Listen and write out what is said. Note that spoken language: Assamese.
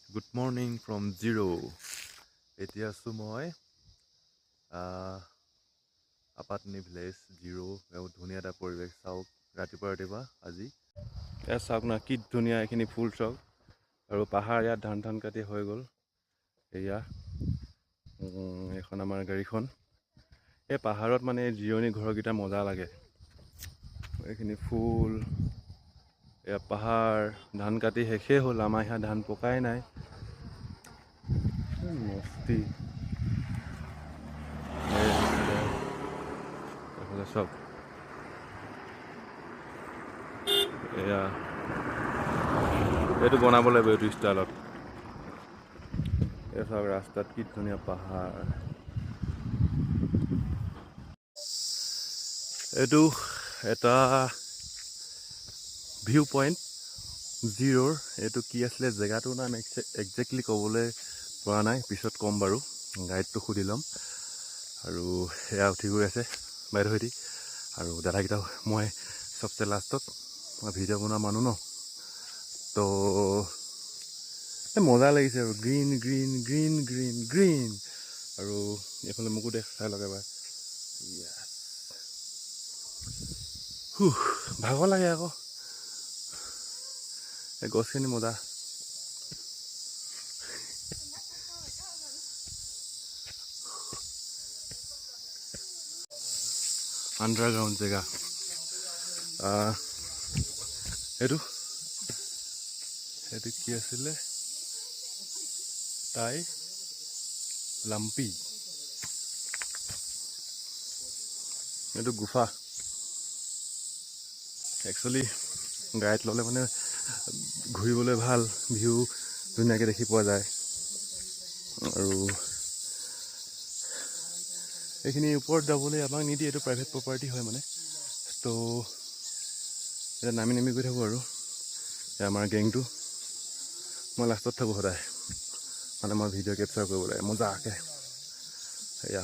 Good morning from Zero. এতিয়া আছোঁ মই আপাতনি ভিলেজ জিৰ' বহুত ধুনীয়া এটা পৰিৱেশ চাওক ৰাতিপুৱা আজি এয়া চাওক না কি ধুনীয়া এইখিনি ফুল চাওক আৰু পাহাৰ ইয়াত ধান কাটি হৈ গ'ল এয়া এইখন আমাৰ গাড়ীখন এই পাহাৰত মানে জিৰণি ঘৰকেইটা মজা লাগে এইখিনি ফুল এয়া পাহাৰ ধান কাটি শেষেই হ'ল আমাৰ ইয়াত ধান পকাই নাই মস্তি চব এয়া এইটো বনাব লাগিব এইটো ষ্টাইলত এই চাওক ৰাস্তাত কি ধুনীয়া পাহাৰ এইটো এটা ভিউ পইণ্ট জিৰ'ৰ এইটো কি আছিলে জেগাটোৰ নাম একজেক্টলি ক'বলৈ পৰা নাই পিছত ক'ম বাৰু গাইডটো সুধি ল'ম আৰু সেয়া উঠি গৈ আছে বাইদেউহেঁতি আৰু দাদাকেইটাও মই চবচে লাষ্টত মই ভিডিঅ' বনোৱা মানুহ ন তো মজা লাগিছে আৰু green green green green green আৰু এইফালে মোকো চাই লওক এবাৰ ভাগৰ লাগে আকৌ এই গছখিনি মজা আণ্ডাৰগ্ৰাউণ্ড জেগা এইটো কি আছিলে তাই লাম্পি এইটো গুফা একচুৱেলি গাড়ীত ল'লে মানে ঘূৰিবলৈ ভাল ভিউ ধুনীয়াকৈ দেখি পোৱা যায় আৰু এইখিনি ওপৰত যাবলৈ আমাক নিদিয়ে এইটো প্ৰাইভেট প্ৰপাৰ্টি হয় মানে তো এতিয়া নামি গৈ থাকোঁ আৰু আমাৰ গেংটো মই লাষ্টত থাকোঁ সদায় মানে মই ভিডিঅ' কেপচাৰ কৰিব লাগে মজাকৈ এয়া